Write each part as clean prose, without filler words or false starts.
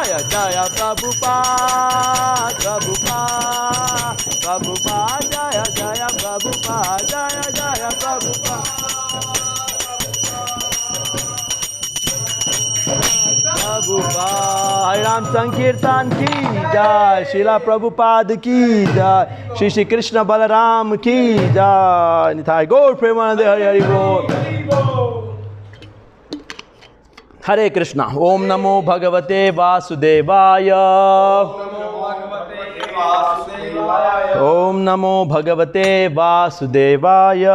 जय जय प्रभुपाद प्रभुपाद प्रभुपाद जय जय प्रभुपाद जय जय प्रभुपाद प्रभुपाद। हरे राम संकीर्तन की जय, शिला प्रभुपाद की जय, श्री श्री कृष्ण बलराम की जय, निताय गौर प्रेमानंद हरि हरि बोल। हरे कृष्णा। ओम नमो भगवते वासुदेवाय, ओम नमो भगवते वासुदेवाय,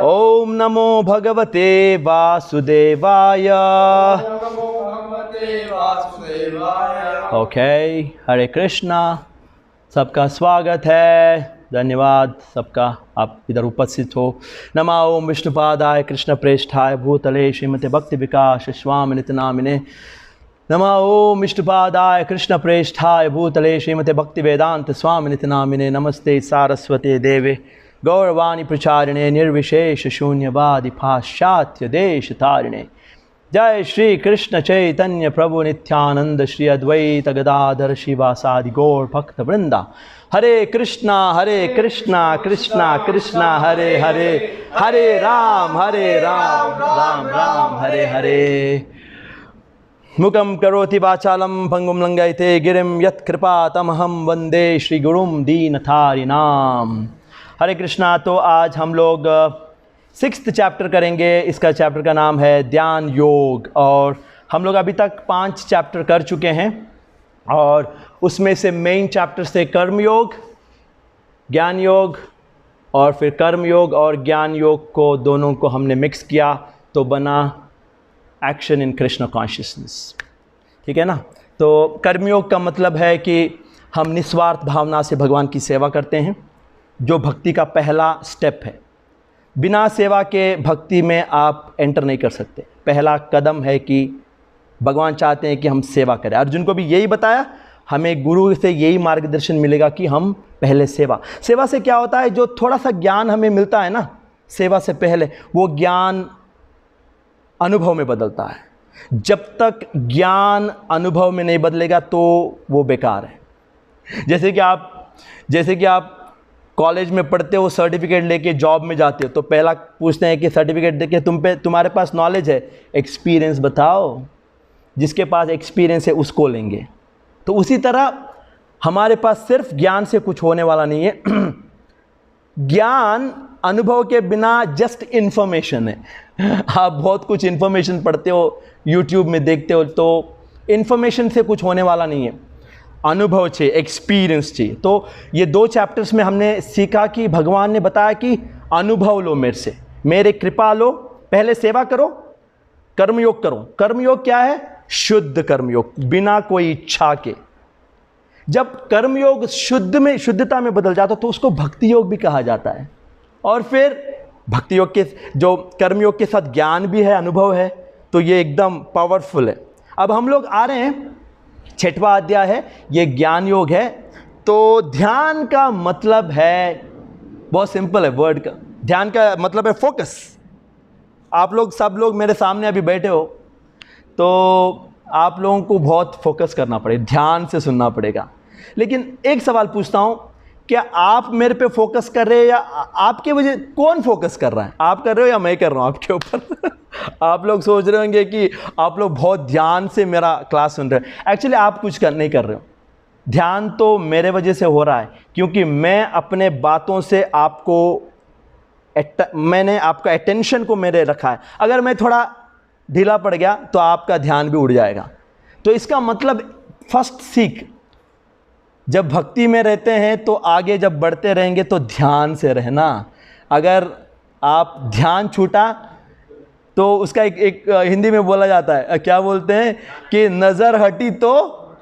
ओम नमो भगवते वासुदेवाय। ओके, हरे कृष्णा। सबका स्वागत है, धन्यवाद सबका, आप इधर उपस्थित हो। नमः ओम विष्णुपादाय कृष्ण प्रेष्ठाय भूतले श्रीमते भक्ति विकास स्वामी नित्य नामिने। नमः ओम विष्णुपादाय कृष्ण प्रेष्ठाय भूतले श्रीमते भक्ति वेदांत स्वामी नित्य नामिने। नमस्ते सारस्वते देवे गौरवाणी प्रचारिणे निर्विशेष शून्यवादी पाश्चात्य देश तारिणे। जय श्री कृष्ण चैतन्य प्रभु नित्यानंद श्री अद्वैत गदाधर शिवासादि गौर भक्त वृंदा। हरे कृष्णा कृष्णा कृष्णा हरे हरे, हरे राम राम राम हरे हरे। मुखं करोति वाचालं भंगुं लंघयते गिरिं यत्कृपा तमहं वंदे श्री गुरुं दीनतारिणाम। हरे कृष्णा। तो आज हम लोग 6th चैप्टर करेंगे। इसका चैप्टर का नाम है ध्यान योग, और हम लोग अभी तक 5 चैप्टर कर चुके हैं, और उसमें से मेन चैप्टर से कर्म योग, ज्ञान योग, और फिर कर्म योग और ज्ञान योग को दोनों को हमने मिक्स किया तो बना एक्शन इन कृष्ण कॉन्शियसनेस। ठीक है ना। तो कर्मयोग का मतलब है कि हम निस्वार्थ भावना से भगवान की सेवा करते हैं, जो भक्ति का पहला स्टेप है। बिना सेवा के भक्ति में आप एंटर नहीं कर सकते। पहला कदम है कि भगवान चाहते हैं कि हम सेवा करें। अर्जुन को भी यही बताया, हमें गुरु से यही मार्गदर्शन मिलेगा कि हम पहले सेवा से क्या होता है, जो थोड़ा सा ज्ञान हमें मिलता है ना सेवा से पहले, वो ज्ञान अनुभव में बदलता है। जब तक ज्ञान अनुभव में नहीं बदलेगा तो वो बेकार है। जैसे कि आप कॉलेज में पढ़ते हो, सर्टिफिकेट लेके जॉब में जाते हो, तो पहला पूछते हैं कि सर्टिफिकेट देके तुम्हारे पास नॉलेज है, एक्सपीरियंस बताओ। जिसके पास एक्सपीरियंस है उसको लेंगे। तो उसी तरह हमारे पास सिर्फ ज्ञान से कुछ होने वाला नहीं है। ज्ञान अनुभव के बिना जस्ट इन्फॉर्मेशन है। आप बहुत कुछ इन्फॉर्मेशन पढ़ते हो, यूट्यूब में देखते हो, तो इन्फॉर्मेशन से कुछ होने वाला नहीं है। अनुभव चाहिए, एक्सपीरियंस चाहिए। तो ये 2 चैप्टर्स में हमने सीखा कि भगवान ने बताया कि अनुभव लो मेरे से, मेरे कृपा लो, पहले सेवा करो, कर्मयोग करो। कर्मयोग क्या है? शुद्ध कर्मयोग, बिना कोई इच्छा के। जब कर्मयोग शुद्धता में बदल जाता तो उसको भक्ति योग भी कहा जाता है। और फिर भक्ति योग के जो कर्मयोग के साथ ज्ञान भी है, अनुभव है, तो ये एकदम पावरफुल है। अब हम लोग आ रहे हैं, 6वां अध्याय है, ये ज्ञान योग है। तो ध्यान का मतलब है, बहुत सिंपल है वर्ड का। ध्यान का मतलब है फोकस। आप लोग सब लोग मेरे सामने अभी बैठे हो, तो आप लोगों को बहुत फोकस करना पड़ेगा, ध्यान से सुनना पड़ेगा। लेकिन एक सवाल पूछता हूं, क्या आप मेरे पे फोकस कर रहे हैं या आपके वजह कौन फोकस कर रहा है? आप कर रहे हो या मैं कर रहा हूं आपके ऊपर? आप लोग सोच रहे होंगे कि आप लोग बहुत ध्यान से मेरा क्लास सुन रहे हैं। एक्चुअली आप कुछ नहीं कर रहे हो। ध्यान तो मेरे वजह से हो रहा है, क्योंकि मैं अपने बातों से मैंने आपका अटेंशन को मेरे रखा है। अगर मैं थोड़ा ढीला पड़ गया तो आपका ध्यान भी उड़ जाएगा। तो इसका मतलब फर्स्ट सीख, जब भक्ति में रहते हैं तो आगे जब बढ़ते रहेंगे तो ध्यान से रहना। अगर आप ध्यान छूटा तो उसका एक हिंदी में बोला जाता है, क्या बोलते हैं कि नज़र हटी तो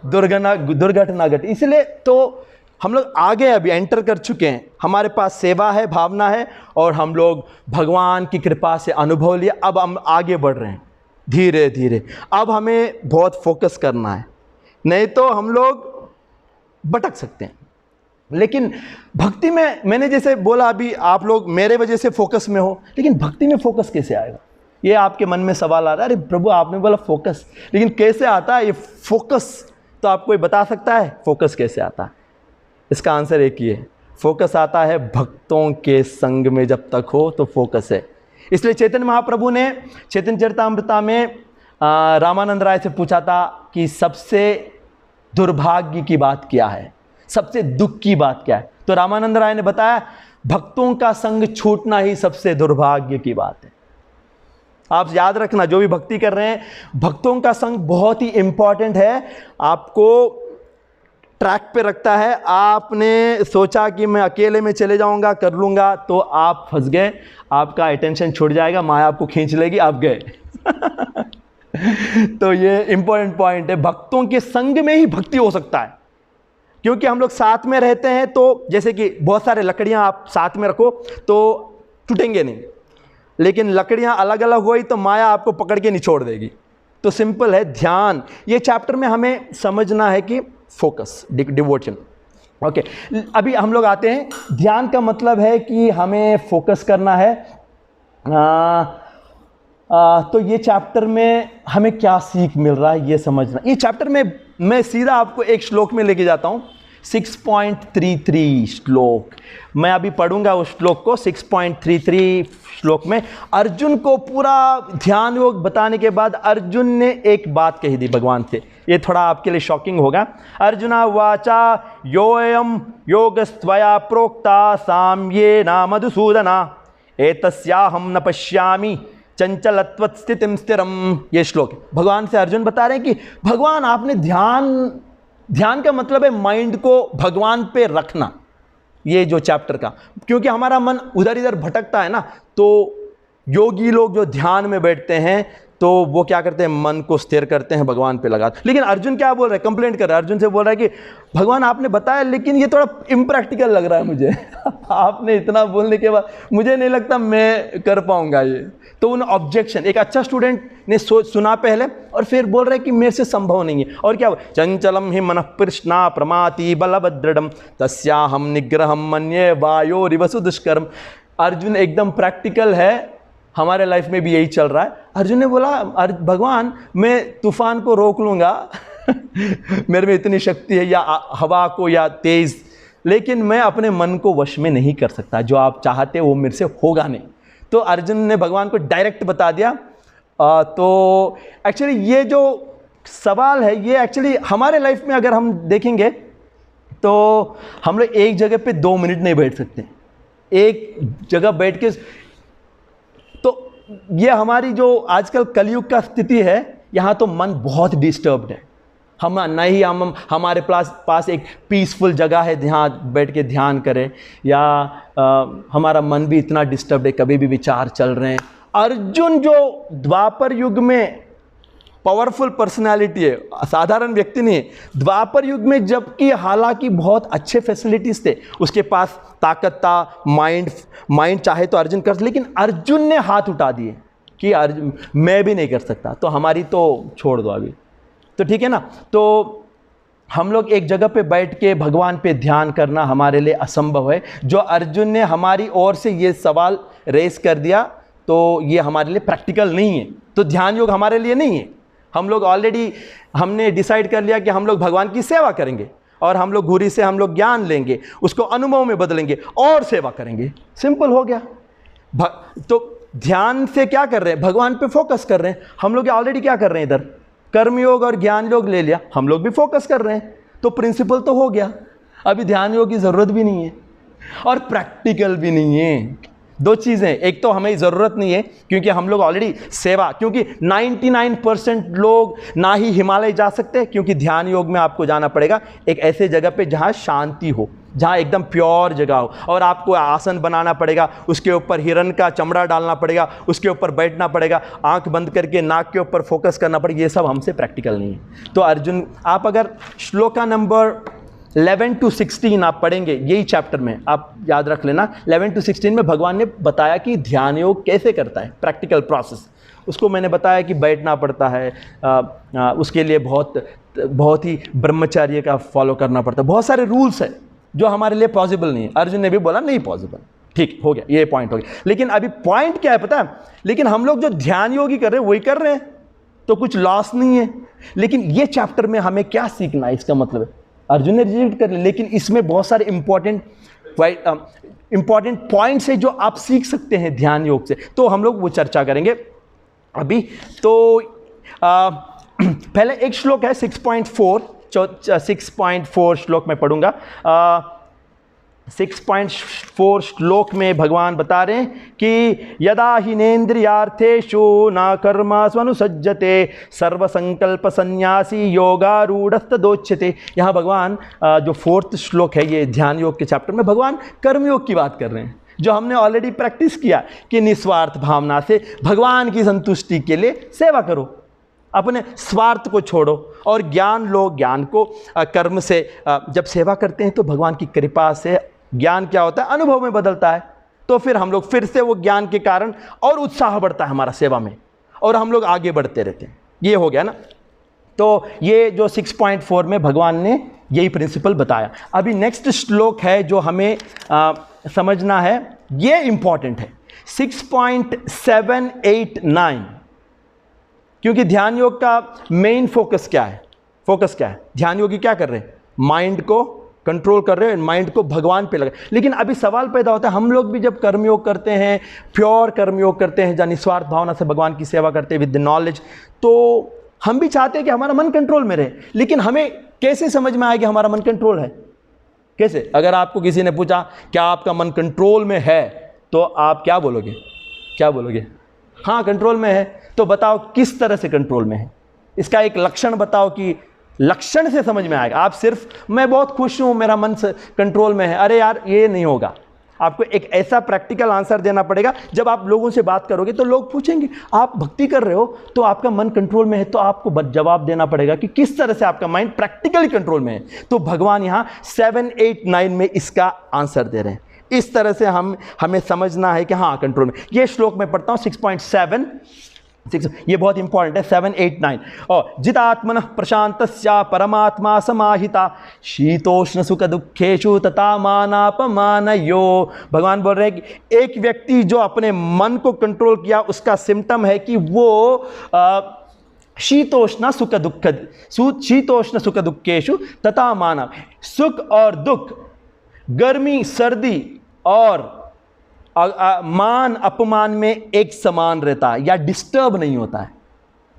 दुर्घटना घटी। इसलिए तो हम लोग आगे अभी एंटर कर चुके हैं, हमारे पास सेवा है, भावना है, और हम लोग भगवान की कृपा से अनुभव लिया। अब हम आगे बढ़ रहे हैं धीरे धीरे। अब हमें बहुत फोकस करना है, नहीं तो हम लोग भटक सकते हैं। लेकिन भक्ति में मैंने जैसे बोला अभी, आप लोग मेरे वजह से फोकस में हो, लेकिन भक्ति में फोकस कैसे आएगा? ये आपके मन में सवाल आ रहा है, अरे प्रभु आपने बोला फोकस, लेकिन कैसे आता है ये फोकस? तो आप कोई बता सकता है फोकस कैसे आता है? इसका आंसर एक ही है, फोकस आता है भक्तों के संग में जब तक हो तो फोकस है। इसलिए चैतन्य महाप्रभु ने चैतन्य चरितामृता में रामानंद राय से पूछा था कि सबसे दुर्भाग्य की बात क्या है, सबसे दुख की बात क्या है? तो रामानंद राय ने बताया भक्तों का संग छूटना ही सबसे दुर्भाग्य की बात है। आप याद रखना, जो भी भक्ति कर रहे हैं, भक्तों का संग बहुत ही इंपॉर्टेंट है, आपको ट्रैक पे रखता है। आपने सोचा कि मैं अकेले में चले जाऊंगा, कर लूंगा, तो आप फंस गए, आपका अटेंशन छूट जाएगा, माया आपको खींच लेगी, आप गए। तो ये इंपॉर्टेंट पॉइंट है, भक्तों के संग में ही भक्ति हो सकता है। क्योंकि हम लोग साथ में रहते हैं, तो जैसे कि बहुत सारे लकड़ियां आप साथ में रखो तो टूटेंगे नहीं, लेकिन लकड़ियां अलग अलग हुई तो माया आपको पकड़ के निचोड़ देगी। तो सिंपल है ध्यान। ये चैप्टर में हमें समझना है कि फोकस, डिवोशन। ओके, अभी हम लोग आते हैं, ध्यान का मतलब है कि हमें फोकस करना है। तो ये चैप्टर में हमें क्या सीख मिल रहा है ये समझना। ये चैप्टर में मैं सीधा आपको एक श्लोक में लेके जाता हूँ, 6.33 श्लोक। मैं अभी पढ़ूंगा उस श्लोक को। 6.33 श्लोक में अर्जुन को पूरा ध्यान योग बताने के बाद अर्जुन ने एक बात कही थी भगवान से। ये थोड़ा आपके लिए शॉकिंग होगा। अर्जुना वाचा योऽयं योगस्त्वया प्रोक्ता साम्येन मधुसूदना एतस्याहं न पश्यामि चंचलत्वत् स्थितिं स्थिरम्। ये श्लोक भगवान से अर्जुन बता रहे हैं कि भगवान आपने ध्यान का मतलब है माइंड को भगवान पे रखना, ये जो चैप्टर का, क्योंकि हमारा मन उधर इधर भटकता है ना। तो योगी लोग जो ध्यान में बैठते हैं तो वो क्या करते हैं, मन को स्थिर करते हैं, भगवान पे लगाते। लेकिन अर्जुन क्या बोल रहे हैं, कंप्लेंट कर रहा है, अर्जुन से बोल रहा है कि भगवान आपने बताया लेकिन ये थोड़ा इम्प्रैक्टिकल लग रहा है मुझे। आपने इतना बोलने के बाद मुझे नहीं लगता मैं कर पाऊंगा ये। तो उन ऑब्जेक्शन, एक अच्छा स्टूडेंट ने सुना पहले और फिर बोल रहे कि मेरे से संभव नहीं है। और क्या, चंचलम ही मनः कृष्णा प्रमाति बलभद्रडम तस्याहम निग्रहम मन्ये वायोरिवसु दुष्कर्म। अर्जुन एकदम प्रैक्टिकल है, हमारे लाइफ में भी यही चल रहा है। अर्जुन ने बोला भगवान मैं तूफान को रोक लूँगा, मेरे में इतनी शक्ति है, या हवा को या तेज़, लेकिन मैं अपने मन को वश में नहीं कर सकता। जो आप चाहते वो मेरे से होगा नहीं। तो अर्जुन ने भगवान को डायरेक्ट बता दिया। तो एक्चुअली ये जो सवाल है ये एक्चुअली हमारे लाइफ में अगर हम देखेंगे तो हम लोग एक जगह पे 2 मिनट नहीं बैठ सकते। एक जगह बैठ के, तो ये हमारी जो आजकल कलयुग का स्थिति है, यहाँ तो मन बहुत डिस्टर्ब्ड है। हम नहीं, हमारे पास एक पीसफुल जगह है जहाँ बैठ के ध्यान करें, या हमारा मन भी इतना डिस्टर्ब्ड है, कभी भी विचार चल रहे हैं। अर्जुन जो द्वापर युग में पावरफुल पर्सनालिटी है, साधारण व्यक्ति नहीं है, द्वापर युग में जबकि हालांकि बहुत अच्छे फैसिलिटीज थे, उसके पास ताकत था, माइंड चाहे तो अर्जुन कर, लेकिन अर्जुन ने हाथ उठा दिए कि अर्जुन मैं भी नहीं कर सकता, तो हमारी तो छोड़ दो अभी, तो ठीक है ना। तो हम लोग एक जगह पे बैठ के भगवान पे ध्यान करना हमारे लिए असंभव है। जो अर्जुन ने हमारी ओर से ये सवाल रेस कर दिया तो ये हमारे लिए प्रैक्टिकल नहीं है। तो ध्यान योग हमारे लिए नहीं है। हम लोग ऑलरेडी हमने डिसाइड कर लिया कि हम लोग भगवान की सेवा करेंगे, और हम लोग गुरु से हम लोग ज्ञान लेंगे, उसको अनुभव में बदलेंगे और सेवा करेंगे। सिंपल हो गया। तो ध्यान से क्या कर रहे हैं, भगवान पे फोकस कर रहे हैं। हम लोग ऑलरेडी क्या कर रहे हैं, इधर कर्म योग और ज्ञान योग ले लिया, हम लोग भी फोकस कर रहे हैं, तो प्रिंसिपल तो हो गया। अभी ध्यान योग की ज़रूरत भी नहीं है और प्रैक्टिकल भी नहीं है। 2 चीज़ें, एक तो हमें ज़रूरत नहीं है क्योंकि हम लोग ऑलरेडी सेवा, क्योंकि 99% लोग ना ही हिमालय जा सकते, क्योंकि ध्यान योग में आपको जाना पड़ेगा एक ऐसे जगह पे जहाँ शांति हो, जहाँ एकदम प्योर जगह हो, और आपको आसन बनाना पड़ेगा, उसके ऊपर हिरन का चमड़ा डालना पड़ेगा, उसके ऊपर बैठना पड़ेगा, आंख बंद करके नाक के ऊपर फोकस करना पड़ेगा। ये सब हमसे प्रैक्टिकल नहीं है। तो अर्जुन, आप अगर श्लोका नंबर 11 to 16 आप पढ़ेंगे यही चैप्टर में, आप याद रख लेना, 11 to 16 में भगवान ने बताया कि ध्यान योग कैसे करता है, प्रैक्टिकल प्रोसेस। उसको मैंने बताया कि बैठना पड़ता है, उसके लिए बहुत ही ब्रह्मचर्य का फॉलो करना पड़ता है, बहुत सारे रूल्स है जो हमारे लिए पॉसिबल नहीं है। अर्जुन ने भी बोला नहीं पॉसिबल, ठीक हो गया, ये पॉइंट हो गया। लेकिन अभी पॉइंट क्या है पता है, लेकिन हम लोग जो ध्यान योगी कर रहे हैं वही कर रहे हैं, तो कुछ लॉस नहीं है। लेकिन ये चैप्टर में हमें क्या सीखना है, इसका मतलब है अर्जुन ने रिजेक्ट कर लिया, लेकिन इसमें बहुत सारे इंपॉर्टेंट पॉइंट्स है जो आप सीख सकते हैं ध्यान योग से, तो हम लोग वो चर्चा करेंगे अभी। तो पहले एक श्लोक है 6.4 श्लोक में पढ़ूंगा। 6.4 श्लोक में भगवान बता रहे हैं कि यदा हिनेन्द्रियार्थेषु न कर्मसु अनुसज्जते सर्व संकल्प संन्यासी योगारूढ़स्तदोच्यते। यहाँ भगवान जो 4th श्लोक है ये ध्यान योग के चैप्टर में भगवान कर्मयोग की बात कर रहे हैं, जो हमने ऑलरेडी प्रैक्टिस किया कि निस्वार्थ भावना से भगवान की संतुष्टि के लिए सेवा करो, अपने स्वार्थ को छोड़ो और ज्ञान लो। ज्ञान को कर्म से जब सेवा करते हैं तो भगवान की कृपा से ज्ञान क्या होता है, अनुभव में बदलता है। तो फिर हम लोग फिर से वो ज्ञान के कारण और उत्साह बढ़ता है हमारा सेवा में, और हम लोग आगे बढ़ते रहते हैं। ये हो गया ना। तो ये जो 6.4 में भगवान ने यही प्रिंसिपल बताया। अभी नेक्स्ट श्लोक है जो हमें समझना है, ये इंपॉर्टेंट है 6.789, क्योंकि ध्यान योग का मेन फोकस क्या है? ध्यान योगी क्या कर रहे हैं? माइंड को कंट्रोल कर रहे हैं, माइंड को भगवान पे लगा। लेकिन अभी सवाल पैदा होता है, हम लोग भी जब कर्मयोग करते हैं, प्योर कर्मयोग करते हैं जहाँ निस्वार्थ भावना से भगवान की सेवा करते हैं विद नॉलेज, तो हम भी चाहते हैं कि हमारा मन कंट्रोल में रहे। लेकिन हमें कैसे समझ में आए कि हमारा मन कंट्रोल है? कैसे? अगर आपको किसी ने पूछा क्या आपका मन कंट्रोल में है, तो आप क्या बोलोगे? हाँ कंट्रोल में है। तो बताओ किस तरह से कंट्रोल में है, इसका एक लक्षण बताओ कि लक्षण से समझ में आएगा। आप सिर्फ मैं बहुत खुश हूं, मेरा मन कंट्रोल में है, अरे यार ये नहीं होगा। आपको एक ऐसा प्रैक्टिकल आंसर देना पड़ेगा। जब आप लोगों से बात करोगे तो लोग पूछेंगे आप भक्ति कर रहे हो तो आपका मन कंट्रोल में है, तो आपको जवाब देना पड़ेगा कि किस तरह से आपका माइंड प्रैक्टिकली कंट्रोल में है। तो भगवान यहाँ 7, 8, 9 में इसका आंसर दे रहे हैं। इस तरह से हमें समझना है कि हाँ कंट्रोल में। ये श्लोक में पढ़ता हूँ 6.7, ये बहुत इंपॉर्टेंट है 7, 8, 9। और जितात्मनः प्रशांतस्या परमात्मा समाहिता शीतोष्ण सुख दुखेषु तथा मानापमानयो। भगवान बोल रहे हैं कि एक व्यक्ति जो अपने मन को कंट्रोल किया, उसका सिम्टम है कि वो शीतोष्ण सुख दुखेषु तथा मानव, सुख और दुख, गर्मी सर्दी और मान अपमान में एक समान रहता है या डिस्टर्ब नहीं होता है।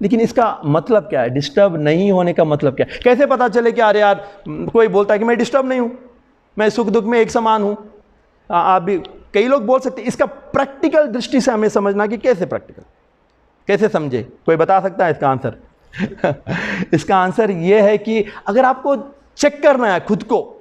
लेकिन इसका मतलब क्या है? डिस्टर्ब नहीं होने का मतलब क्या है? कैसे पता चले कि अरे यार कोई बोलता है कि मैं डिस्टर्ब नहीं हूं, मैं सुख दुख में एक समान हूं। आप भी कई लोग बोल सकते हैं। इसका प्रैक्टिकल दृष्टि से हमें समझना कि कैसे समझे? कोई बता सकता है इसका आंसर? इसका आंसर यह है कि अगर आपको चेक करना है खुद को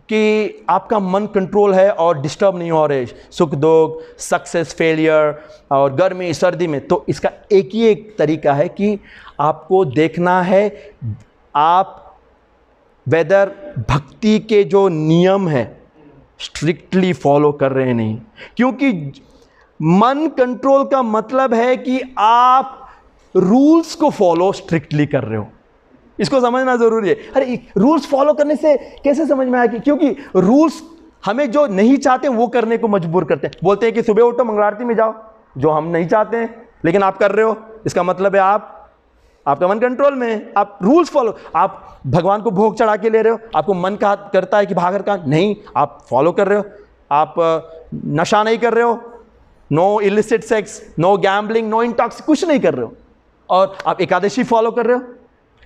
कि आपका मन कंट्रोल है और डिस्टर्ब नहीं हो रहे, सुख दुख, सक्सेस फेलियर और गर्मी सर्दी में, तो इसका एक ही एक तरीका है कि आपको देखना है आप वेदर भक्ति के जो नियम है स्ट्रिक्टली फॉलो कर रहे हैं नहीं। क्योंकि मन कंट्रोल का मतलब है कि आप रूल्स को फॉलो स्ट्रिक्टली कर रहे हो। इसको समझना जरूरी है। अरे रूल्स फॉलो करने से कैसे समझ में आएगी? क्योंकि रूल्स हमें जो नहीं चाहते वो करने को मजबूर करते हैं। बोलते हैं कि सुबह उठो मंगला आरती में जाओ, जो हम नहीं चाहते हैं लेकिन आप कर रहे हो, इसका मतलब है आपका मन कंट्रोल में है। आप रूल्स फॉलो, आप भगवान को भोग चढ़ा के ले रहे हो, आपको मन का करता है कि भागर का नहीं, आप फॉलो कर रहे हो। आप नशा नहीं कर रहे हो, no illicit sex, no gambling, no intox, कुछ नहीं कर रहे हो, और आप एकादशी फॉलो कर रहे हो।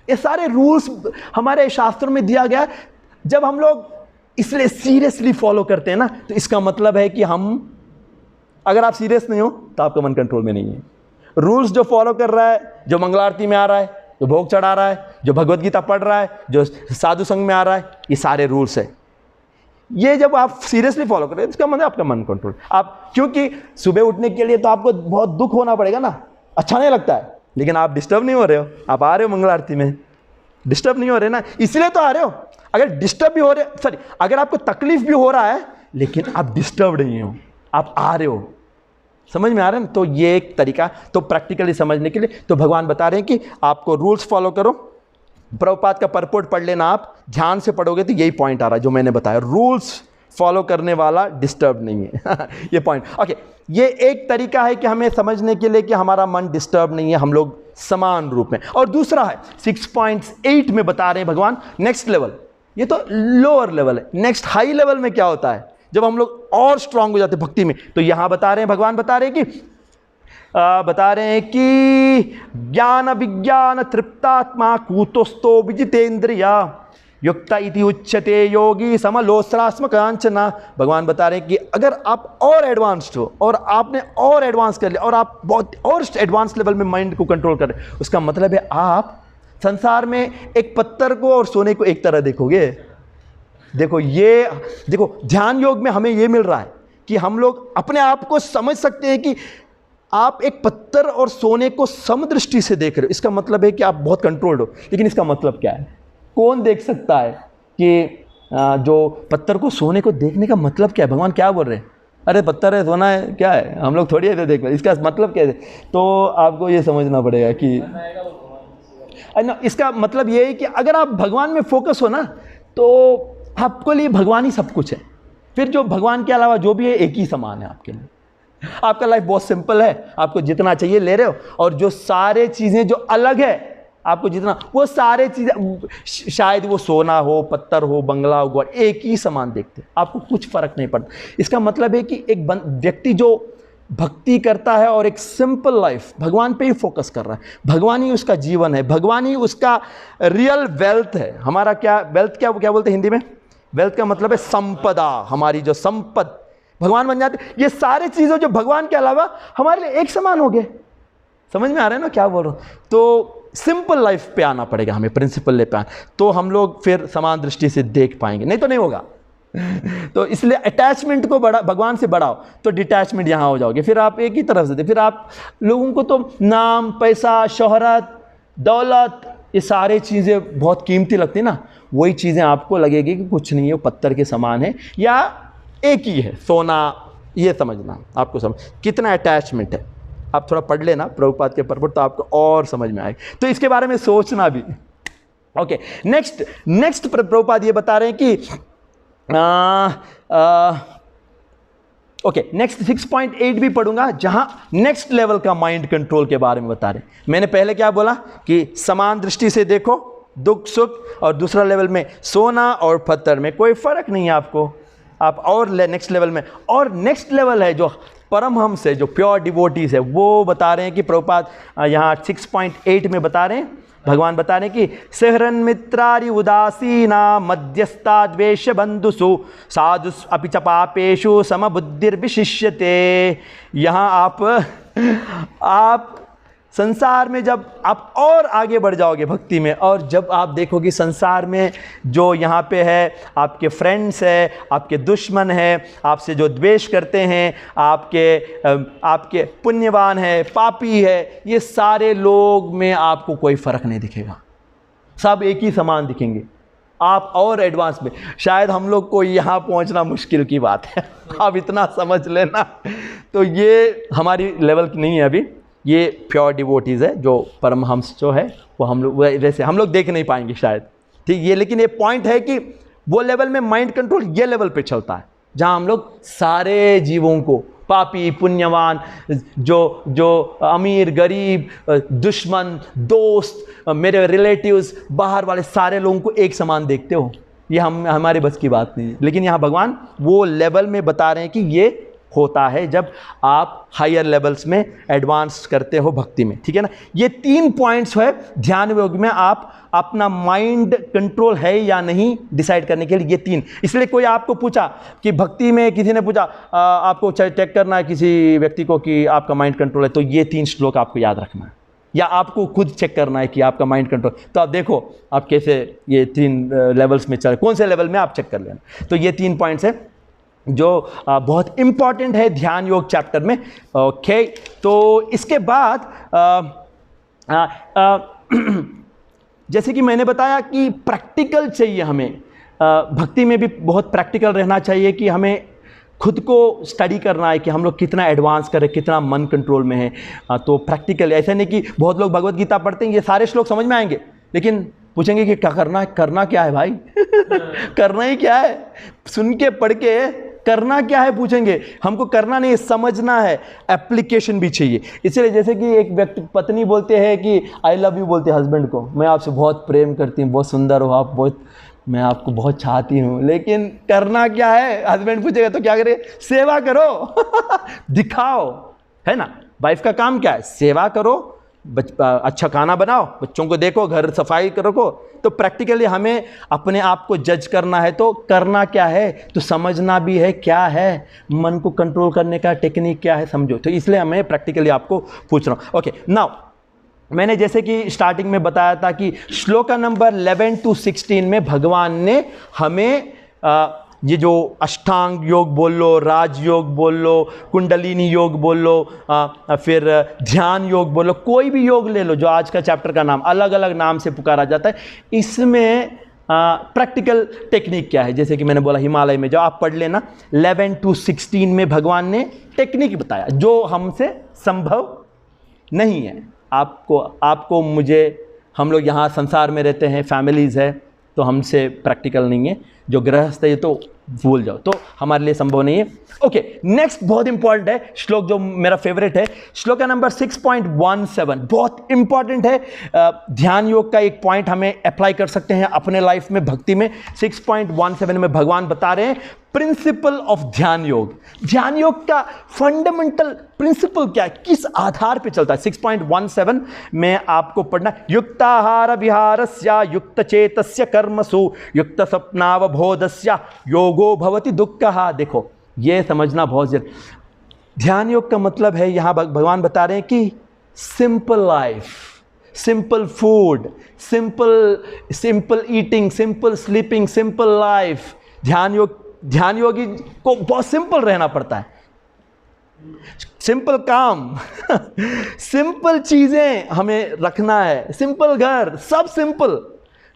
ये सारे रूल्स हमारे शास्त्रों में दिया गया। जब हम लोग इसलिए सीरियसली फॉलो करते हैं ना, तो इसका मतलब है कि अगर आप सीरियस नहीं हो तो आपका मन कंट्रोल में नहीं है। रूल्स जो फॉलो कर रहा है, जो मंगला आरती में आ रहा है, जो भोग चढ़ा रहा है, जो भगवत गीता पढ़ रहा है, जो साधु संघ में आ रहा है, ये सारे रूल्स है। ये जब आप सीरियसली फॉलो कर रहे हैं, इसका मतलब आपका मन कंट्रोल। आप क्योंकि सुबह उठने के लिए तो आपको बहुत दुख होना पड़ेगा ना, अच्छा नहीं लगता है, लेकिन आप डिस्टर्ब नहीं हो रहे हो, आप आ रहे हो मंगला आरती में, डिस्टर्ब नहीं हो रहे ना, इसलिए तो आ रहे हो। अगर डिस्टर्ब भी हो रहे, अगर आपको तकलीफ भी हो रहा है लेकिन आप डिस्टर्ब नहीं हो, आप आ रहे हो, समझ में आ रहा है ना? तो ये एक तरीका, तो प्रैक्टिकली समझने के लिए तो भगवान बता रहे हैं कि आपको रूल्स फॉलो करो। प्रभुपाद का परपोर्ट पढ़ लेना, आप ध्यान से पढ़ोगे तो यही पॉइंट आ रहा है जो मैंने बताया। रूल्स फॉलो करने वाला डिस्टर्ब नहीं है। ये पॉइंट ओके, ये एक तरीका है कि हमें समझने के लिए कि हमारा मन डिस्टर्ब नहीं है, हम लोग समान रूप में। और दूसरा है 6.8 में बता रहे हैं भगवान नेक्स्ट लेवल, ये तो लोअर लेवल है, नेक्स्ट हाई लेवल में क्या होता है जब हम लोग और स्ट्रांग हो जाते हैं भक्ति में। तो यहां बता रहे हैं, भगवान बता रहे हैं कि ज्ञान विज्ञान तृप्तात्मा कूतस्थो विजितेंद्रिया युक्त इति उच्यते योगी समलोस्रास्म कांचना। भगवान बता रहे हैं कि अगर आप और एडवांस्ड हो और आपने और एडवांस कर लिया और आप बहुत और एडवांस लेवल में माइंड को कंट्रोल कर रहे, उसका मतलब है आप संसार में एक पत्थर को और सोने को एक तरह देखोगे। देखो ध्यान योग में हमें यह मिल रहा है कि हम लोग अपने आप को समझ सकते हैं कि आप एक पत्थर और सोने को समदृष्टि से देख रहे हो, इसका मतलब है कि आप बहुत कंट्रोल्ड हो। लेकिन इसका मतलब क्या है, कौन देख सकता है कि जो पत्थर को सोने को देखने का मतलब क्या है? भगवान क्या बोल रहे हैं? अरे पत्थर है, सोना है, क्या है, हम लोग थोड़ी ऐसे देख रहे हैं, इसका मतलब क्या है? तो आपको ये समझना पड़ेगा कि इसका मतलब ये है कि अगर आप भगवान में फोकस हो ना, तो आपके लिए भगवान ही सब कुछ है। फिर जो भगवान के अलावा जो भी है एक ही समान है आपके लिए। आपका लाइफ बहुत सिंपल है, आपको जितना चाहिए ले रहे हो, और जो सारे चीज़ें जो अलग है आपको जितना, वो सारे चीज़ें शायद वो सोना हो, पत्थर हो, बंगला हो, एक ही समान देखते, आपको कुछ फर्क नहीं पड़ता। इसका मतलब है कि एक व्यक्ति जो भक्ति करता है और एक सिंपल लाइफ भगवान पे ही फोकस कर रहा है, भगवान ही उसका जीवन है, भगवान ही उसका रियल वेल्थ है। हमारा क्या वेल्थ, क्या बोलते हैं हिंदी में? वेल्थ का मतलब है संपदा, हमारी जो संपद भगवान बन जाते। ये सारे चीज़ें जो भगवान के अलावा हमारे लिए एक समान हो गए। समझ में आ रहा है ना क्या बोल रहा हूँ? तो सिंपल लाइफ पे आना पड़ेगा हमें, प्रिंसिपल ले पे आना, तो हम लोग फिर समान दृष्टि से देख पाएंगे, नहीं तो नहीं होगा। तो इसलिए अटैचमेंट को भगवान से बढ़ाओ, तो डिटैचमेंट यहाँ हो जाओगे, फिर आप एक ही तरफ से फिर आप लोगों को तो नाम, पैसा, शोहरत, दौलत, ये सारे चीज़ें बहुत कीमती लगती ना, वही चीज़ें आपको लगेगी कि कुछ नहीं है, वो पत्थर के समान है या एक ही है, सोना। ये समझना आपको, समझ कितना अटैचमेंट है। आप थोड़ा पढ़ लेना प्रभुपाद के परपट, तो आपको और समझ में आएगा, तो इसके बारे में सोचना भी। ओके, नेक्स्ट प्रभुपाद ये बता रहे हैं कि ओके, नेक्स्ट 6.8 भी पढ़ूंगा, जहां नेक्स्ट लेवल का माइंड कंट्रोल के बारे में बता रहे हैं। मैंने पहले क्या बोला कि समान दृष्टि से देखो दुख सुख, और दूसरा लेवल में सोना और पत्थर में कोई फर्क नहीं है आपको, आप और नेक्स्ट लेवल में, और नेक्स्ट लेवल है जो परमहंस है, जो प्योर डिवोटीज है, वो बता रहे हैं कि प्रभुपाद यहाँ 6.8 में बता रहे हैं, भगवान बता रहे हैं कि सहरन मित्रारि उदासीना मध्यस्था द्वेष बंधुषु साधु अपि च पापेषु समबुद्धिर्विशिष्यते। यहाँ आप संसार में जब आप और आगे बढ़ जाओगे भक्ति में, और जब आप देखोगे संसार में जो यहाँ पे है, आपके फ्रेंड्स है, आपके दुश्मन है, आपसे जो द्वेष करते हैं, आपके पुण्यवान है, पापी है, ये सारे लोग में आपको कोई फर्क नहीं दिखेगा, सब एक ही समान दिखेंगे। आप और एडवांस में, शायद हम लोग को यहाँ पहुँचना मुश्किल की बात है, आप इतना समझ लेना। तो ये हमारी लेवल की नहीं है अभी, ये प्योर डिवोटीज़ है, जो परमहंस जो है वो हम लोग वैसे हम लोग देख नहीं पाएंगे शायद, ठीक ये। लेकिन ये पॉइंट है कि वो लेवल में माइंड कंट्रोल ये लेवल पे चलता है, जहाँ हम लोग सारे जीवों को, पापी, पुण्यवान, जो अमीर, गरीब, दुश्मन, दोस्त, मेरे रिलेटिव्स, बाहर वाले सारे लोगों को एक समान देखते हो, ये हमारे बस की बात नहीं है। लेकिन यहाँ भगवान वो लेवल में बता रहे हैं कि ये होता है जब आप हायर लेवल्स में एडवांस करते हो भक्ति में, ठीक है ना। ये 3 पॉइंट्स है ध्यान योग में, आप अपना माइंड कंट्रोल है या नहीं डिसाइड करने के लिए, ये 3। इसलिए कोई आपको पूछा कि भक्ति में, किसी ने पूछा आपको चेक करना है किसी व्यक्ति को कि आपका माइंड कंट्रोल है, तो ये 3 श्लोक आपको याद रखना है, या आपको खुद चेक करना है कि आपका माइंड कंट्रोल, तो आप देखो आप कैसे ये 3 लेवल्स में चल, कौन से लेवल में आप चेक कर लेना। तो ये 3 पॉइंट्स है जो बहुत इम्पॉर्टेंट है ध्यान योग चैप्टर में। ओके, तो इसके बाद जैसे कि मैंने बताया कि प्रैक्टिकल चाहिए हमें, भक्ति में भी बहुत प्रैक्टिकल रहना चाहिए कि हमें खुद को स्टडी करना है कि हम लोग कितना एडवांस करें, कितना मन कंट्रोल में है। तो प्रैक्टिकल, ऐसा नहीं कि बहुत लोग भगवत गीता पढ़ते हैं ये सारे श्लोक समझ में आएंगे, लेकिन पूछेंगे कि क्या करना करना क्या है भाई करना ही क्या है, सुन के पढ़ के करना क्या है पूछेंगे। हमको करना नहीं, समझना है, एप्लीकेशन भी चाहिए। इसलिए जैसे कि एक व्यक्ति पत्नी बोलते हैं कि आई लव यू, बोलते हैं हस्बैंड को, मैं आपसे बहुत प्रेम करती हूँ, बहुत सुंदर हो आप, बहुत मैं आपको बहुत चाहती हूँ, लेकिन करना क्या है हस्बैंड पूछेगा तो क्या करे, सेवा करो दिखाओ, है ना। वाइफ का काम क्या है, सेवा करो, अच्छा खाना बनाओ, बच्चों को देखो, घर सफाई रखो। तो प्रैक्टिकली हमें अपने आप को जज करना है, तो करना क्या है, तो समझना भी है क्या है, मन को कंट्रोल करने का टेक्निक क्या है समझो। तो इसलिए मैं प्रैक्टिकली आपको पूछ रहा हूँ। ओके, नाउ मैंने जैसे कि स्टार्टिंग में बताया था कि श्लोका नंबर 11 to 16 में भगवान ने हमें ये जो अष्टांग योग बोल लो, राजयोग बोल लो, कुंडलिनी योग बोल लो, फिर ध्यान योग बोल लो, कोई भी योग ले लो जो आज का चैप्टर का नाम अलग अलग नाम से पुकारा जाता है, इसमें प्रैक्टिकल टेक्निक क्या है। जैसे कि मैंने बोला हिमालय में जो आप पढ़ लेना 11 to 16 में भगवान ने टेक्निक बताया जो हमसे संभव नहीं है। आपको मुझे, हम लोग यहाँ संसार में रहते हैं, फैमिलीज़ है, तो हमसे प्रैक्टिकल नहीं है। जो गृहस्थ है तो भूल जाओ, तो हमारे लिए संभव नहीं है। ओके, नेक्स्ट बहुत इंपॉर्टेंट है श्लोक जो मेरा फेवरेट है, श्लोक नंबर 6.17, बहुत इंपॉर्टेंट है। ध्यान योग का एक पॉइंट हमें अप्लाई कर सकते हैं अपने लाइफ में, भक्ति में। 6.17 में भगवान बता रहे हैं प्रिंसिपल ऑफ ध्यान योग। ध्यान योग का फंडामेंटल प्रिंसिपल क्या है, किस आधार पे चलता है। 6.17 में आपको पढ़ना, युक्ताहार विहारस्य युक्त चेतस्य कर्मसु युक्त स्वप्नावबोधस्य योगो भवति दुःखः। देखो ये समझना बहुत जरूरी। ध्यान योग का मतलब है, यहां भगवान बता रहे हैं कि simple life, simple food, simple eating, simple sleeping, simple life. ध्यान योगी को बहुत सिंपल रहना पड़ता है, सिंपल काम सिंपल चीजें हमें रखना है, सिंपल घर, सब सिंपल।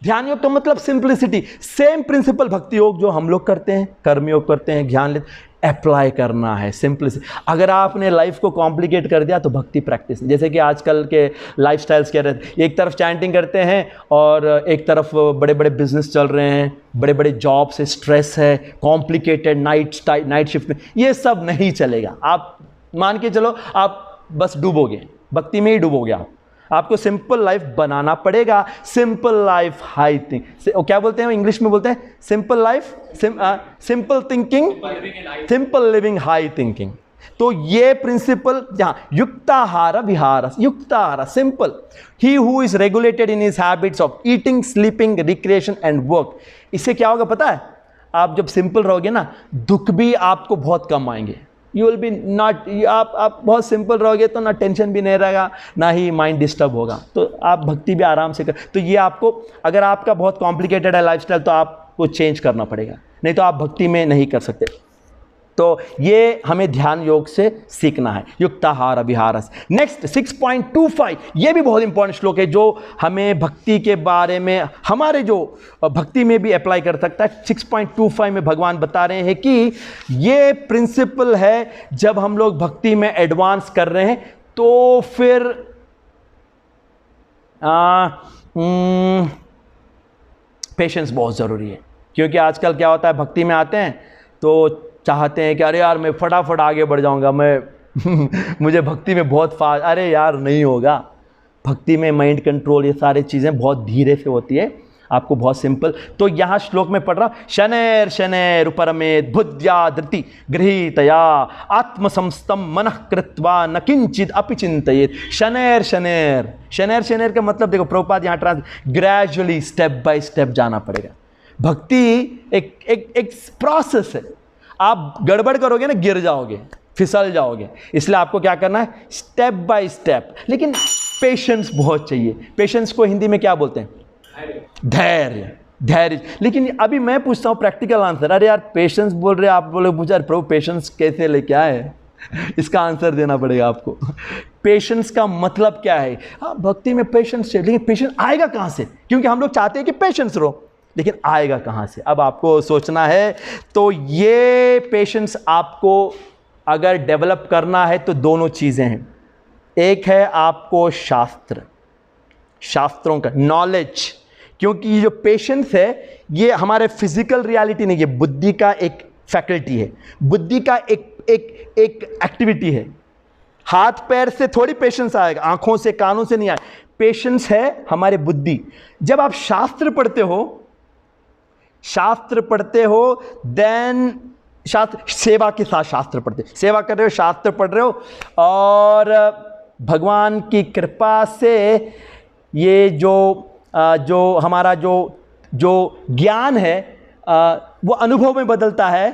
ध्यान योग का मतलब सिंपलिसिटी। सेम प्रिंसिपल भक्ति योग जो हम लोग करते हैं, कर्म योग करते हैं, ज्ञान लेते, अप्लाई करना है, सिंपलिसिटी। अगर आपने लाइफ को कॉम्प्लिकेट कर दिया तो भक्ति प्रैक्टिस, जैसे कि आजकल के लाइफस्टाइल्स क्या रहते हैं, एक तरफ चैंटिंग करते हैं और एक तरफ बड़े बड़े बिजनेस चल रहे हैं, बड़े बड़े जॉब से स्ट्रेस है, कॉम्प्लिकेटेड नाइट शिफ्ट में, ये सब नहीं चलेगा। आप मान के चलो आप बस डूबोगे, भक्ति में ही डूबोगे आप। आपको सिंपल लाइफ बनाना पड़ेगा। सिंपल लाइफ हाई थिंक, क्या बोलते हैं इंग्लिश में, बोलते हैं simple life, simple thinking, simple living, high thinking. तो ये प्रिंसिपल जहां युक्ताहार विहार, युक्ताहार simple, he who is regulated in his habits of eating, sleeping, recreation and work. इससे क्या होगा पता है, आप जब सिंपल रहोगे ना, दुख भी आपको बहुत कम आएंगे। यू विल बी नॉट, आप बहुत सिंपल रहोगे तो ना टेंशन भी नहीं रहेगा, ना ही माइंड डिस्टर्ब होगा, तो आप भक्ति भी आराम से कर। तो ये आपको, अगर आपका बहुत कॉम्प्लिकेटेड है लाइफस्टाइल तो आपको चेंज करना पड़ेगा, नहीं तो आप भक्ति में नहीं कर सकते। तो ये हमें ध्यान योग से सीखना है, युक्ताहार विहारस। नेक्स्ट 6.25, ये भी बहुत इंपॉर्टेंट श्लोक है जो हमें भक्ति के बारे में, हमारे जो भक्ति में भी अप्लाई कर सकता है। 6.25 में भगवान बता रहे हैं कि ये प्रिंसिपल है, जब हम लोग भक्ति में एडवांस कर रहे हैं तो फिर पेशेंस बहुत ज़रूरी है। क्योंकि आजकल क्या होता है, भक्ति में आते हैं तो चाहते हैं कि अरे यार मैं फटाफट आगे बढ़ जाऊंगा, मैं मुझे भक्ति में बहुत फास्ट, अरे यार नहीं होगा। भक्ति में माइंड कंट्रोल, ये सारी चीज़ें बहुत धीरे से होती है, आपको बहुत सिंपल। तो यहाँ श्लोक में पढ़ रहा हूँ, शनैर शनैर उपरमेत बुद्ध्या धृति गृहीतया आत्मसंस्तम मनः कृत्वा न किंचित अपि चिंतयेत। शनैर शनैर, शनैर शनैर का मतलब देखो प्रभुपाद यहाँ trans, gradually step by step जाना पड़ेगा। भक्ति एक प्रोसेस है, आप गड़बड़ करोगे ना गिर जाओगे, फिसल जाओगे। इसलिए आपको क्या करना है, स्टेप बाय स्टेप, लेकिन पेशेंस बहुत चाहिए। पेशेंस को हिंदी में क्या बोलते हैं, धैर्य, धैर्य। लेकिन अभी मैं पूछता हूँ प्रैक्टिकल आंसर। अरे यार पेशेंस बोल रहे, आप बोले पूछा प्रभु पेशेंस कैसे ले, क्या है इसका आंसर देना पड़ेगा आपको। पेशेंस का मतलब क्या है, हाँ भक्ति में पेशेंस चाहिए, लेकिन पेशेंस आएगा कहाँ से, क्योंकि हम लोग चाहते हैं कि पेशेंस रहो, लेकिन आएगा कहाँ से, अब आपको सोचना है। तो ये पेशेंस आपको अगर डेवलप करना है तो दोनों चीज़ें हैं। एक है आपको शास्त्रों का नॉलेज, क्योंकि ये जो पेशेंस है ये हमारे फिजिकल रियलिटी नहीं, ये बुद्धि का एक फैकल्टी है, बुद्धि का एक एक्टिविटी है। हाथ पैर से थोड़ी पेशेंस आएगा, आंखों से कानों से नहीं आएगा। पेशेंस है हमारे बुद्धि। जब आप शास्त्र पढ़ते हो देन शास्त्र, सेवा के साथ शास्त्र पढ़ते, सेवा कर रहे हो, शास्त्र पढ़ रहे हो, और भगवान की कृपा से ये जो हमारा जो ज्ञान है वो अनुभव में बदलता है,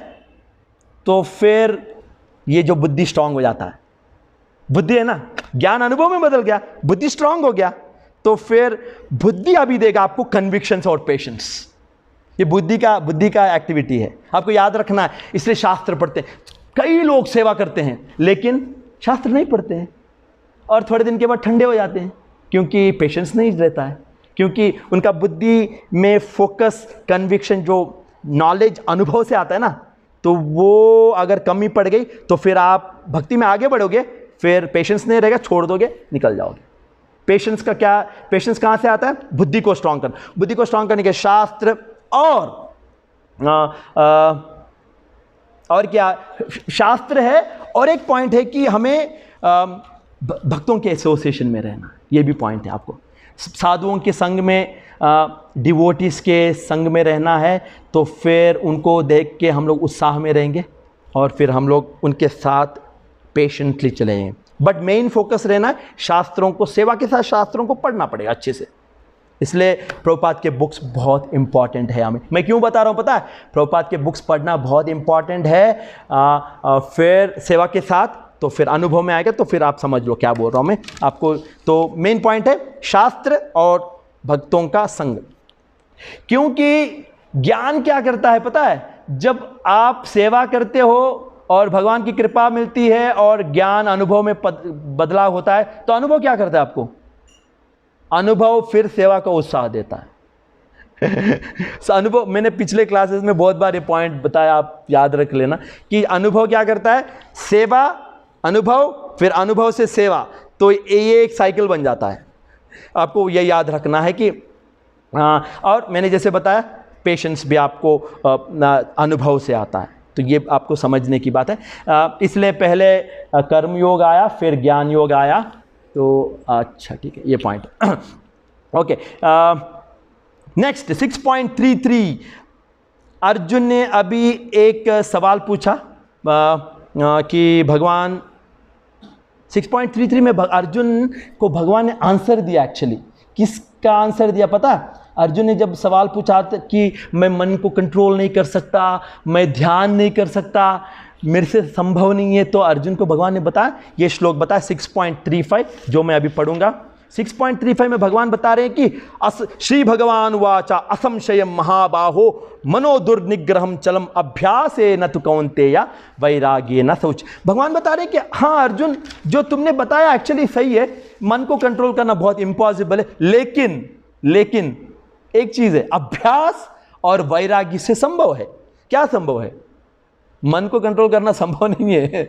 तो फिर ये जो बुद्धि स्ट्रांग हो जाता है। बुद्धि है ना, ज्ञान अनुभव में बदल गया, बुद्धि स्ट्रांग हो गया, तो फिर बुद्धि अभी देगा आपको कन्विक्शंस और पेशेंस। ये बुद्धि का एक्टिविटी है, आपको याद रखना है। इसलिए शास्त्र पढ़ते हैं। कई लोग सेवा करते हैं लेकिन शास्त्र नहीं पढ़ते हैं, और थोड़े दिन के बाद ठंडे हो जाते हैं, क्योंकि पेशेंस नहीं रहता है, क्योंकि उनका बुद्धि में फोकस, कन्विक्शन, जो नॉलेज अनुभव से आता है ना, तो वो अगर कमी पड़ गई तो फिर आप भक्ति में आगे बढ़ोगे, फिर पेशेंस नहीं रहेगा, छोड़ दोगे, निकल जाओगे। पेशेंस कहाँ से आता है? बुद्धि को स्ट्रांग करना। बुद्धि को स्ट्रांग करने के शास्त्र और क्या शास्त्र है, और एक पॉइंट है कि हमें भक्तों के एसोसिएशन में रहना, ये भी पॉइंट है। आपको साधुओं के संग में, डिवोटीज के संग में रहना है, तो फिर उनको देख के हम लोग उत्साह में रहेंगे और फिर हम लोग उनके साथ पेशेंटली चलेंगे। बट मेन फोकस रहना है शास्त्रों को, सेवा के साथ शास्त्रों को पढ़ना पड़ेगा अच्छे से। इसलिए प्रभुपाद के बुक्स बहुत इंपॉर्टेंट है हमें। मैं क्यों बता रहा हूँ पता है? प्रभुपाद के बुक्स पढ़ना बहुत इंपॉर्टेंट है। फिर सेवा के साथ, तो फिर अनुभव में आएगा, तो फिर आप समझ लो क्या बोल रहा हूँ मैं आपको। तो मेन पॉइंट है शास्त्र और भक्तों का संग। क्योंकि ज्ञान क्या करता है पता है? जब आप सेवा करते हो और भगवान की कृपा मिलती है और ज्ञान अनुभव में बदलाव होता है, तो अनुभव क्या करता है आपको? अनुभव फिर सेवा का उत्साह देता है। अनुभव, मैंने पिछले क्लासेस में बहुत बार ये पॉइंट बताया, आप याद रख लेना कि अनुभव क्या करता है? सेवा, अनुभव, फिर अनुभव से सेवा, तो ये एक साइकिल बन जाता है। आपको ये याद रखना है कि और मैंने जैसे बताया पेशेंस भी आपको अनुभव से आता है, तो ये आपको समझने की बात है। इसलिए पहले कर्म योग आया, फिर ज्ञान योग आया। तो अच्छा ठीक है, ये पॉइंट। ओके, नेक्स्ट 6.33 अर्जुन ने अभी एक सवाल पूछा कि भगवान 6.33 में अर्जुन को भगवान ने आंसर दिया। एक्चुअली किसका आंसर दिया पता? अर्जुन ने जब सवाल पूछा कि मैं मन को कंट्रोल नहीं कर सकता, मैं ध्यान नहीं कर सकता, मेरे से संभव नहीं है, तो अर्जुन को भगवान ने बताया, ये श्लोक बताया 6.35 जो मैं अभी पढ़ूंगा। 6.35 में भगवान बता रहे हैं कि श्री भगवान वाचा असंशयम महाबाहो मनो दुर्निग्रहम चलम अभ्यासे न तु कौन्तेय वैराग्ये न शौच। भगवान बता रहे हैं कि हाँ अर्जुन, जो तुमने बताया एक्चुअली सही है, मन को कंट्रोल करना बहुत इम्पॉसिबल है, लेकिन एक चीज है, अभ्यास और वैराग्य से संभव है। क्या संभव है? मन को कंट्रोल करना संभव नहीं है,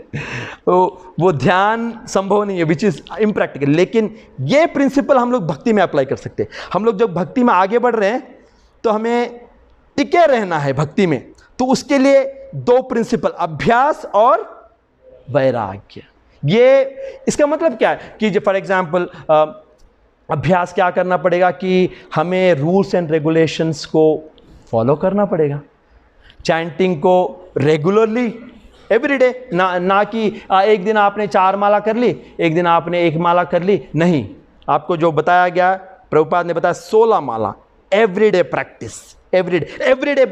वो ध्यान संभव नहीं है, विच इज इम्प्रैक्टिकल। लेकिन ये प्रिंसिपल हम लोग भक्ति में अप्लाई कर सकते हैं। हम लोग जब भक्ति में आगे बढ़ रहे हैं तो हमें टिके रहना है भक्ति में, तो उसके लिए दो प्रिंसिपल, अभ्यास और वैराग्य। ये इसका मतलब क्या है कि फॉर एग्जाम्पल अभ्यास क्या करना पड़ेगा कि हमें रूल्स एंड रेगुलेशंस को फॉलो करना पड़ेगा। चैंटिंग को रेगुलरली एवरीडे, ना कि एक दिन आपने 4 माला कर ली, एक दिन आपने 1 माला कर ली, नहीं। आपको जो बताया गया, प्रभुपाद ने बताया 16 माला एवरीडे प्रैक्टिस, एवरीडे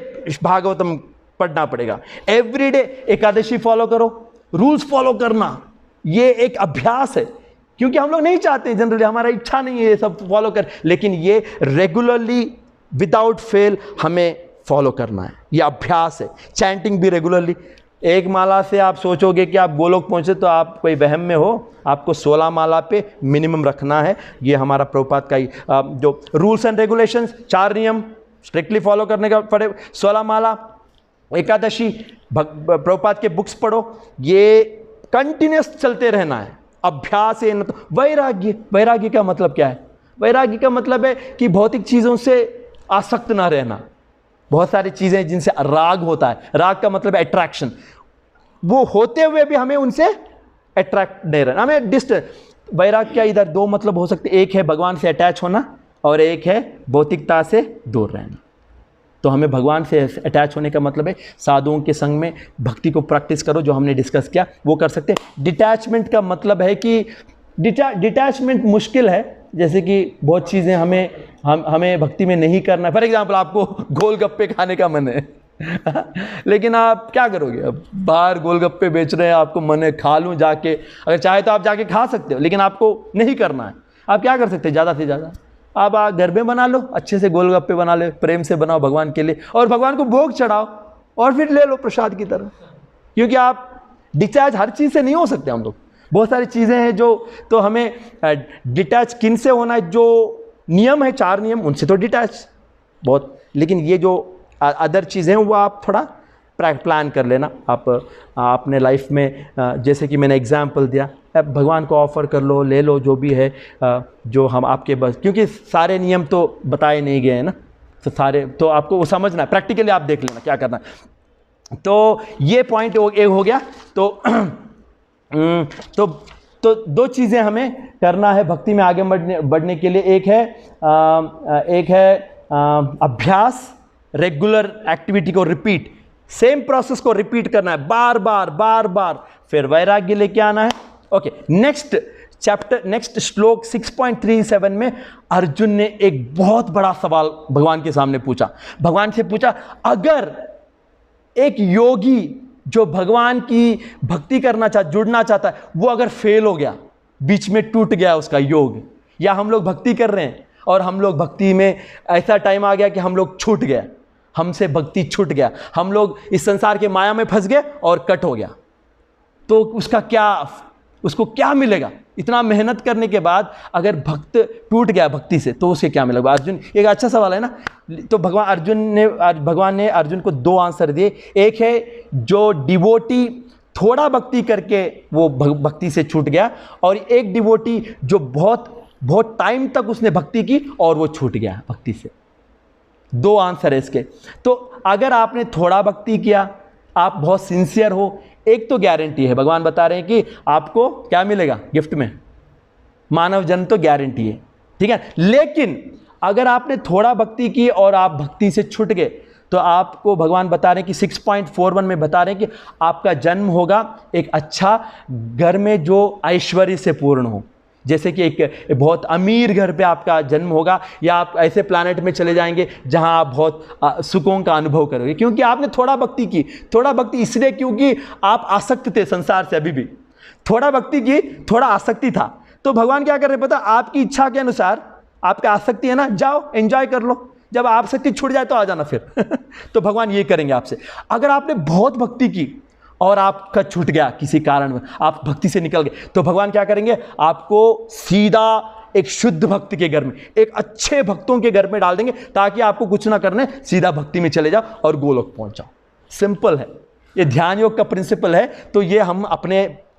भागवतम पढ़ना पड़ेगा, एवरीडे एकादशी फॉलो करो। रूल्स फॉलो करना ये एक अभ्यास है, क्योंकि हम लोग नहीं चाहते, जनरली हमारा इच्छा नहीं है ये सब फॉलो कर, लेकिन ये रेगुलरली विदाउट फेल हमें फॉलो करना है, ये अभ्यास है। चैंटिंग भी रेगुलरली। 1 माला से आप सोचोगे कि आप गोलोक पहुंचे, तो आप कोई वहम में हो। आपको 16 माला पे मिनिमम रखना है। ये हमारा प्रभुपाद का ही जो रूल्स एंड रेगुलेशंस, 4 नियम स्ट्रिक्टली फॉलो करने का पड़े। 16 माला, एकादशी, प्रभुपाद के बुक्स पढ़ो, ये कंटिन्यूस चलते रहना है। अभ्यास है न तो वैराग्य। वैराग्य का मतलब क्या है? वैराग्य का मतलब है कि भौतिक चीज़ों से आसक्त ना रहना। बहुत सारी चीज़ें जिनसे राग होता है, राग का मतलब है अट्रैक्शन, वो होते हुए भी हमें उनसे अट्रैक्ट नहीं रहना, हमें वैराग्य का इधर दो मतलब हो सकते, एक है भगवान से अटैच होना और एक है भौतिकता से दूर रहना। तो हमें भगवान से अटैच होने का मतलब है साधुओं के संग में भक्ति को प्रैक्टिस करो, जो हमने डिस्कस किया वो कर सकते हैं। डिटैचमेंट का मतलब है कि डिटैचमेंट मुश्किल है, जैसे कि बहुत चीज़ें हमें भक्ति में नहीं करना। फॉर एग्जांपल आपको गोलगप्पे खाने का मन है लेकिन आप क्या करोगे, अब बाहर गोलगप्पे बेच रहे हैं, आपको मन है खा लूँ जाके, अगर चाहे तो आप जाके खा सकते हो, लेकिन आपको नहीं करना है। आप क्या कर सकते हैं, ज़्यादा से ज़्यादा आप घर में बना लो, अच्छे से गोलगप्पे बना लो, प्रेम से बनाओ भगवान के लिए, और भगवान को भोग चढ़ाओ और फिर ले लो प्रसाद की तरह। क्योंकि आप डिटैच हर चीज़ से नहीं हो सकते हम लोग, बहुत सारी चीज़ें हैं जो, तो हमें डिटैच किन से होना है, जो नियम है 4 नियम उनसे तो डिटैच बहुत, लेकिन ये जो अदर चीज़ें हैं वो आप थोड़ा प्लान कर लेना। आप अपने लाइफ में जैसे कि मैंने एग्जांपल दिया, भगवान को ऑफ़र कर लो, ले लो जो भी है, जो हम आपके बस, क्योंकि सारे नियम तो बताए नहीं गए हैं ना, तो सारे तो आपको वो समझना है, प्रैक्टिकली आप देख लेना क्या करना है। तो ये पॉइंट एक हो गया। तो 2 चीज़ें हमें करना है भक्ति में आगे बढ़ने के लिए। एक है अभ्यास, रेगुलर एक्टिविटी को रिपीट, सेम प्रोसेस को रिपीट करना है बार बार, फिर वैराग्य लेके आना है। ओके, नेक्स्ट श्लोक 6.37 में अर्जुन ने एक बहुत बड़ा सवाल भगवान के सामने पूछा। भगवान से पूछा, अगर एक योगी जो भगवान की भक्ति करना जुड़ना चाहता है, वो अगर फेल हो गया, बीच में टूट गया उसका योग, या हम लोग भक्ति कर रहे हैं और हम लोग भक्ति में ऐसा टाइम आ गया कि हम लोग छूट गया, हमसे भक्ति छूट गया, हम लोग इस संसार के माया में फंस गए और कट हो गया, तो उसको क्या मिलेगा? इतना मेहनत करने के बाद अगर भक्त टूट गया भक्ति से, तो उसे क्या मिलेगा? अर्जुन, एक अच्छा सवाल है ना। तो भगवान ने अर्जुन को 2 आंसर दिए। एक है जो डिवोटी थोड़ा भक्ति करके वो भक्ति से छूट गया, और एक डिवोटी जो बहुत टाइम तक उसने भक्ति की और वो छूट गया भक्ति से। 2 आंसर है इसके। तो अगर आपने थोड़ा भक्ति किया, आप बहुत सिंसियर हो, एक तो गारंटी है, भगवान बता रहे हैं कि आपको क्या मिलेगा गिफ्ट में, मानव जन्म तो गारंटी है, ठीक है। लेकिन अगर आपने थोड़ा भक्ति की और आप भक्ति से छूट गए, तो आपको भगवान बता रहे हैं कि 6.41 में बता रहे हैं कि आपका जन्म होगा एक अच्छा घर में जो ऐश्वर्य से पूर्ण हो, जैसे कि एक बहुत अमीर घर पे आपका जन्म होगा, या आप ऐसे प्लैनेट में चले जाएंगे जहां आप बहुत सुखों का अनुभव करोगे, क्योंकि आपने थोड़ा भक्ति की। थोड़ा भक्ति इसलिए क्योंकि आप आसक्त थे संसार से, अभी भी थोड़ा भक्ति की, थोड़ा आसक्ति था। तो भगवान क्या कर रहे पता, आपकी इच्छा के अनुसार आपका आसक्ति है ना, जाओ एंजॉय कर लो, जब आसक्ति छूट जाए तो आ जाना फिर तो भगवान ये करेंगे आपसे। अगर आपने बहुत भक्ति की और आपका छूट गया किसी कारण में, आप भक्ति से निकल गए, तो भगवान क्या करेंगे, आपको सीधा एक शुद्ध भक्त के घर में, एक अच्छे भक्तों के घर में डाल देंगे, ताकि आपको कुछ ना करने, सीधा भक्ति में चले जाओ और गोलोक पहुंच जाओ। सिंपल है, ये ध्यान योग का प्रिंसिपल है। तो ये हम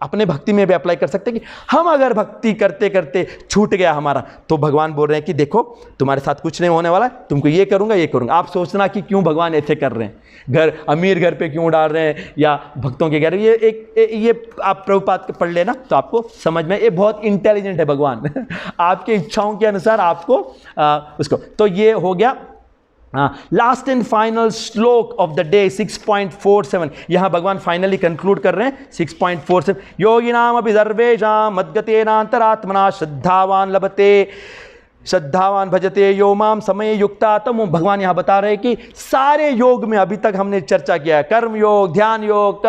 अपने भक्ति में भी अप्लाई कर सकते हैं कि हम अगर भक्ति करते करते छूट गया हमारा, तो भगवान बोल रहे हैं कि देखो तुम्हारे साथ कुछ नहीं होने वाला है, तुमको ये करूंगा। आप सोचना कि क्यों भगवान ऐसे कर रहे हैं, अमीर घर पे क्यों डाल रहे हैं, या भक्तों के घर, ये आप प्रभुपाद पढ़ लेना तो आपको समझ में, ये बहुत इंटेलिजेंट है भगवान आपके इच्छाओं के अनुसार आपको उसको। तो ये हो गया लास्ट एंड फाइनल श्लोक ऑफ द डे 6.47। यहां भगवान फाइनली कंक्लूड कर रहे हैं 6.47। योगिनाम अपि सर्वेषां मद्गतेनान्तरात्मना श्रद्धावान भजते यो माम समय युक्ता तमो। भगवान यहां बता रहे हैं कि सारे योग में अभी तक हमने चर्चा किया है, कर्म योग, ध्यान योग,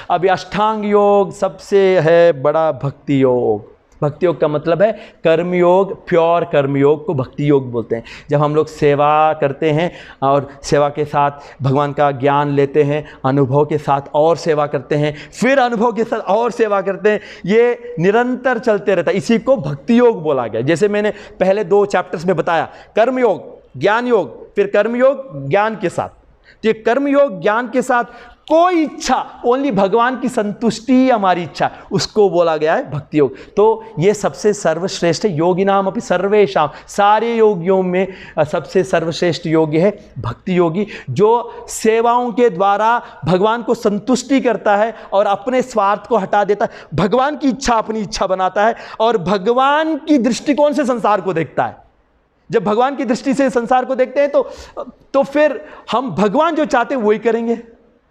अभी अष्टांग योग, सबसे है बड़ा भक्ति योग। भक्ति योग का मतलब है कर्मयोग, प्योर कर्मयोग को भक्ति योग बोलते हैं। जब हम लोग सेवा करते हैं और सेवा के साथ भगवान का ज्ञान लेते हैं, अनुभव के साथ और सेवा करते हैं, फिर अनुभव के साथ और सेवा करते हैं, ये निरंतर चलते रहता है, इसी को भक्ति योग बोला गया। जैसे मैंने पहले 2 चैप्टर्स में बताया, कर्मयोग, ज्ञान योग, फिर कर्मयोग ज्ञान के साथ। तो ये कर्मयोग ज्ञान के साथ कोई इच्छा, ओनली भगवान की संतुष्टि ही हमारी इच्छा, उसको बोला गया है भक्ति योग। तो ये सबसे सर्वश्रेष्ठ है। योगी नाम अपनी सर्वेशाम, सारे योगियों में सबसे सर्वश्रेष्ठ योगी है भक्ति योगी, जो सेवाओं के द्वारा भगवान को संतुष्टि करता है और अपने स्वार्थ को हटा देता है, भगवान की इच्छा अपनी इच्छा बनाता है और भगवान की दृष्टिकोण से संसार को देखता है। जब भगवान की दृष्टि से संसार को देखते हैं तो फिर हम भगवान जो चाहते हैं वही करेंगे,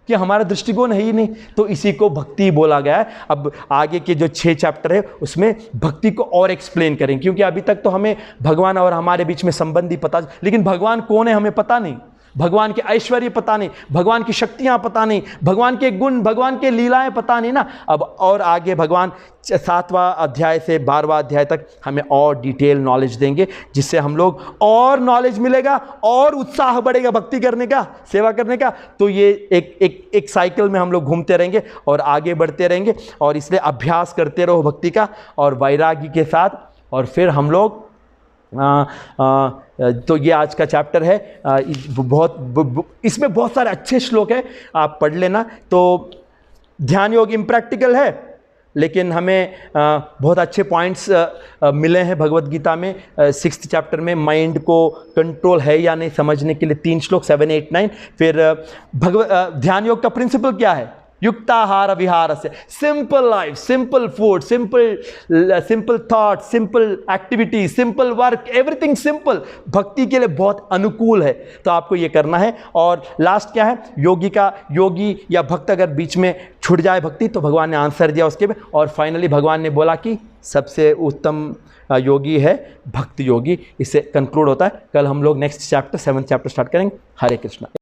कि हमारा दृष्टिकोण है ही नहीं। तो इसी को भक्ति बोला गया है। अब आगे के जो 6 चैप्टर है उसमें भक्ति को और एक्सप्लेन करेंगे, क्योंकि अभी तक तो हमें भगवान और हमारे बीच में संबंध ही पता, लेकिन भगवान कौन है हमें पता नहीं, भगवान के ऐश्वर्य पता नहीं, भगवान की शक्तियां पता नहीं, भगवान के गुण, भगवान के लीलाएं पता नहीं ना। अब और आगे भगवान 7वां अध्याय से 12वां अध्याय तक हमें और डिटेल नॉलेज देंगे, जिससे हम लोग और नॉलेज मिलेगा और उत्साह बढ़ेगा भक्ति करने का, सेवा करने का। तो ये एक साइकिल में हम लोग घूमते रहेंगे और आगे बढ़ते रहेंगे, और इसलिए अभ्यास करते रहो भक्ति का और वैराग्य के साथ। और फिर हम लोग तो ये आज का चैप्टर है। इसमें बहुत सारे अच्छे श्लोक हैं, आप पढ़ लेना। तो ध्यान योग इम्प्रैक्टिकल है, लेकिन हमें बहुत अच्छे पॉइंट्स मिले हैं भगवत गीता में। 6th चैप्टर में माइंड को कंट्रोल है या नहीं समझने के लिए 3 श्लोक 7, 8, 9। फिर ध्यान योग का प्रिंसिपल क्या है, युक्ताहार विहार से, simple life, simple food, simple thought, simple activity, simple work, everything simple, भक्ति के लिए बहुत अनुकूल है। तो आपको ये करना है। और लास्ट क्या है, योगी या भक्त अगर बीच में छूट जाए भक्ति, तो भगवान ने आंसर दिया उसके में। और फाइनली भगवान ने बोला कि सबसे उत्तम योगी है भक्त योगी। इससे कंक्लूड होता है। कल हम लोग next chapter 7th chapter start करेंगे। हरे कृष्णा।